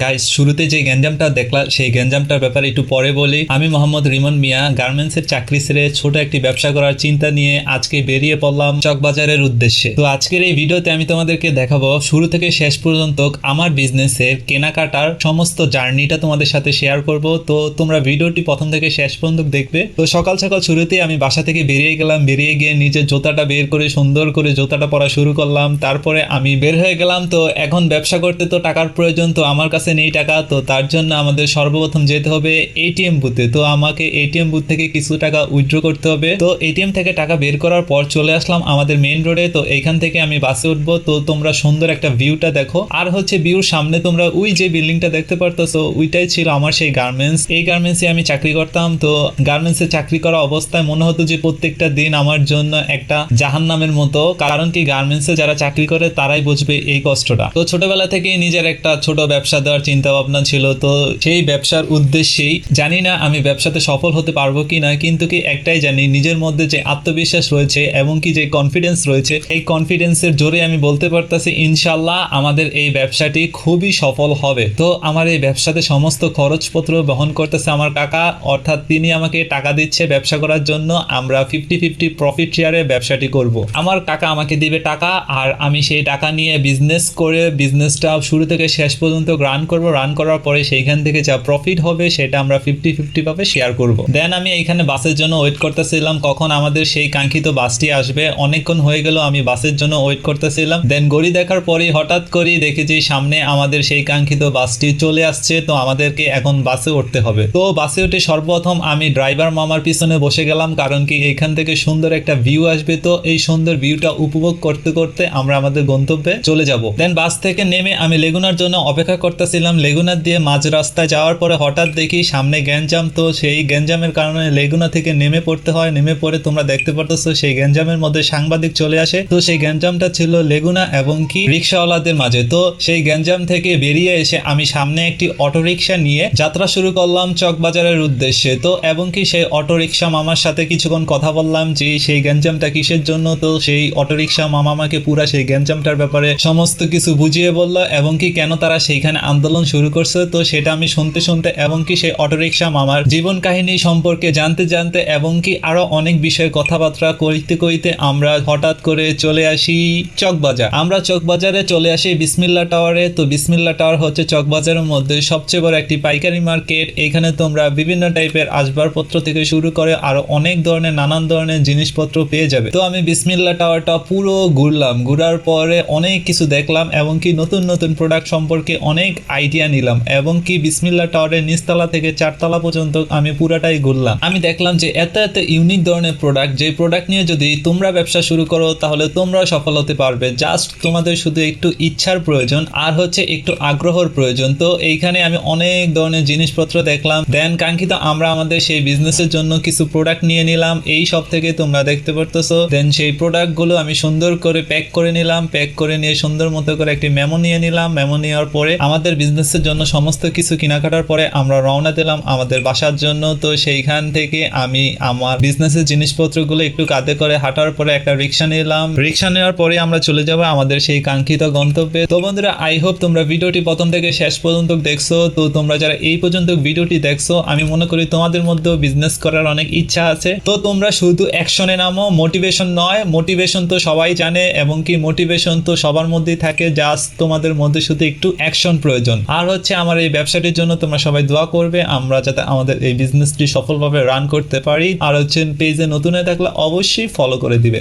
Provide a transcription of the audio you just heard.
Guys, শুরুতে যে গ্যাঞ্জামটা দেখলাম সেই গ্যাঞ্জামটার ব্যাপারে একটু পরে বলি। আমি মোহাম্মদ রিমন মিয়া গার্মেন্টসের চাকরি ছেড়ে ছোট একটি ব্যবসা করার চিন্তা নিয়ে আজকে বেরিয়ে পড়লাম চকবাজারের উদ্দেশ্যে। তো আজকের এই ভিডিওতে আমি তোমাদেরকে দেখাবো শুরু থেকে শেষ পর্যন্ত আমার বিজনেসের কেনাকাটার সমস্ত জার্নিটা তোমাদের সাথে শেয়ার করব। তো তোমরা ভিডিওটি প্রথম থেকে শেষ পর্যন্ত দেখবে। তো সকাল সকাল শুরুতেই আমি বাসা থেকে বেরিয়ে গেলাম। বেরিয়ে গিয়ে নিজের জুতাটা বের করে সুন্দর করে জুতাটা পরা শুরু করলাম। তারপরে আমি বের হয়ে গেলাম। তো এখন ব্যবসা করতে তো টাকার প্রয়োজন, তো আমার কাছে নেই টাকা। তো তার জন্য আমাদের সর্বপ্রথম যেতে হবে এটিএম বুথে। তো আমাকে এটিএম বুথ থেকে কিছু টাকা উইথড্র করতে হবে। তো এটিএম থেকে টাকা বের করার পর চলে আসলাম আমাদের মেইন রোডে। তো এইখান থেকে আমি বাসে উঠবো। তো তোমরা সুন্দর একটা ভিউটা দেখো। আর হচ্ছে ভিউর সামনে তোমরা ওই যে বিল্ডিংটা দেখতে পারতেছো, ওইটাই ছিল আমার সেই গার্মেন্টস। এই গার্মেন্টসে আমি চাকরি করতাম। তো গার্মেন্টসে চাকরি করা অবস্থায় মনে হতো যে প্রত্যেকটা দিন আমার জন্য একটা জাহান্নামের মতো। কারণ কি, গার্মেন্টসে যারা চাকরি করে তারাই বুঝবে এই কষ্টটা। তো ছোটবেলা থেকেই নিজের একটা ছোট ব্যবসা দেওয়ার চিন্তা ভাবনা ছিল। তো সেই ব্যবসার উদ্দেশ্যেই, জানি না আমি ব্যবসাতে সফল হতে পারবো কিনা, কিন্তু কি একটাই জানি, নিজের মধ্যে যে আত্মবিশ্বাস রয়েছে এবং কি যে কনফিডেন্স রয়েছে, এই কনফিডেন্সের জোরে আমি বলতে পারতাছি ইনশাল্লাহ আমাদের এই ব্যবসাটি খুবই সফল হবে। তো আমার এই ব্যবসাতে সমস্ত খরচপত্র বহন করতেছে আমার কাকা, অর্থাৎ তিনি আমাকে টাকা দিচ্ছে ব্যবসা করার জন্য। আমরা 50-50 প্রফিট শেয়ারে ব্যবসাটি করব। আমার কাকা আমাকে দিবে টাকা, আর আমি সেই টাকা নিয়ে বিজনেস করে বিজনেসটা শুরু থেকে শেষ পর্যন্ত রান করব। রান করার পরে সেইখান থেকে যা প্রফিট হবে সেটা আমরা 50-50 ভাবে শেয়ার করব। দেন আমি এইখানে বাসের জন্য ওয়েট করতেছিলাম কখন আমাদের সেই কাঙ্ক্ষিত বাসটি আসবে। অনেকক্ষণ হয়ে গেল আমি বাসের জন্য ওয়েট করতেছিলাম। দেন ঘড়ি দেখার পরে হঠাৎ করে দেখেছি সামনে আমাদের সেই কাঙ্ক্ষিত বাসটি চলে আসছে। তো আমাদেরকে এখন বাসে উঠতে হবে। তো বাসে উঠে সর্বপ্রথম আমি ড্রাইভার মামার পিছনে বসে গেলাম, কারণ কি এখান থেকে সুন্দর একটা ভিউ আসবে। তো এই সুন্দর ভিউটা উপভোগ করতে করতে আমরা আমাদের গন্তব্যে চলে যাব। দেন বাস থেকে নেমে আমি লেগুনার জন্য অপেক্ষা করতেছিলাম। লেগুনার দিয়ে মাঝ রাস্তায় যাওয়ার পরে হঠাৎ দেখি সামনে গ্যাঞ্জাম। তো সেই গ্যাঞ্জামের কারণে লেগুনা থেকে নেমে পড়তে হয়। নেমে পড়ে তোমরা দেখতে পারতেছো সেই গ্যাঞ্জামের মধ্যে সাংবাদিক চলে আসে। তো সেই গ্যাঞ্জামটা ছিল লেগুনা এবং কি রিক্সাওয়ালাদের মাঝে। তো সেই গ্যাঞ্জাম থেকে বেরিয়ে এসে আমি সামনে একটি অটোরিকশা নিয়ে যাত্রা শুরু করলাম চকবাজারের উদ্দেশ্যে। তো এবং কি সেই অটোরিকশা মামার সাথে কিছুক্ষণ কথা বললাম যে সেই গ্যাঞ্জামটা কিসের জন্য। তো সেই অটোরিকশা মামা আমাকে পুরা সেই গ্যাঞ্জামটার ব্যাপারে সমস্ত কিছু বুঝিয়ে বলল এবং কি কেন তারা সেইখানে আন্দোলন শুরু করছে। তো সেটা আমি শুনতে শুনতে এবং কি সেই অটোরিকশা মামার জীবন কাহিনী সম্পর্কে জানতে জানতে এবং কি আরো অনেক বিষয়ে কথাবার্তা কইতে কইতে আমরা হঠাৎ করে চলে আসি চকবাজার। আমরা চকবাজারে চলে আসি বিসমিল্লাহ টাওয়ারে। তো বিসমিল্লাহ টাওয়ার হচ্ছে চকবাজারের মধ্যে সবচেয়ে বড় একটি পাইকারি মার্কেট। এখানে তোমরা বিভিন্ন টাইপের আসবাবপত্র থেকে শুরু করে আরো অনেক ধরনের নানান ধরনের জিনিসপত্র পেয়ে যাবে। তো আমি বিসমিল্লাহ টাওয়ারটা পুরো ঘুরলাম। ঘুরার পরে অনেক কিছু দেখলাম এবং কি নতুন নতুন প্রোডাক্ট সম্পর্কে অনেক আইডিয়া নিলাম এবং কি বিসমিল্লাহ টাওয়ারের নিচতলা থেকে 4 তলা পর্যন্ত আমি পুরাটাই ঘুরলাম। আমি দেখলাম যে এত এত ইউনিক ধরনের প্রোডাক্ট, যে প্রোডাক্ট নিয়ে যদি তোমরা ব্যবসা শুরু করো তাহলে তোমরাও সফল হতে পারবে। জাস্ট তোমাদের শুধু একটু ইচ্ছার প্রয়োজন আর হচ্ছে একটু আগ্রহর প্রয়োজন। তো এইখানে আমি অনেক ধরনের জিনিসপত্র দেখলাম। দেন কাঙ্ক্ষিত আমরা আমাদের সেই বিজনেসের জন্য কিছু প্রোডাক্ট নিয়ে নিলাম। এই সব থেকে তোমরা দেখতে পারতেছো। দেন সেই প্রোডাক্টগুলো আমি সুন্দর করে প্যাক করে নিলাম। প্যাক করে নিয়ে সুন্দর মতো করে একটি মেমো নিয়ে নিলাম। মেমো নেওয়ার পরে আমাদের বিজনেসের জন্য সমস্ত কিছু কেনাকাটার পরে আমরা রওনা দিলাম আমাদের বাসার জন্য। তো সেইখান থেকে আমি আমার বিজনেসের জিনিসপত্রগুলো একটু কাঁধে করে হাঁটার পরে একটা রিক্সা নিলাম। রিক্সা নেওয়ার পরে আমরা চলে যাব আমাদের সেই কাঙ্ক্ষিত গন্তব্যে। তো বন্ধুরা, আই হোপ তোমরা ভিডিওটি প্রথম থেকে শেষ পর্যন্ত দেখছো। তো তোমরা যারা এই পর্যন্ত ভিডিওটি দেখছো, আমি মনে করি তোমাদের মধ্যেও বিজনেস করার অনেক ইচ্ছা আছে। তো তোমরা শুধু অ্যাকশনে নামো, মোটিভেশন নয়। মোটিভেশন তো সবাই জানে এবং কি মোটিভেশন তো সবার মধ্যেই থাকে। জাস্ট তোমাদের মধ্যে শুধু একটু অ্যাকশন প্রয়োজন। আর হচ্ছে আমার এই ব্যবসাটির জন্য তোমরা সবাই দোয়া করবে, আমরা যাতে আমাদের এই বিজনেসটি সফলভাবে রান করতে পারি। আর হচ্ছে পেজে নতুন হয়ে থাকলে অবশ্যই ফলো করে দিবে।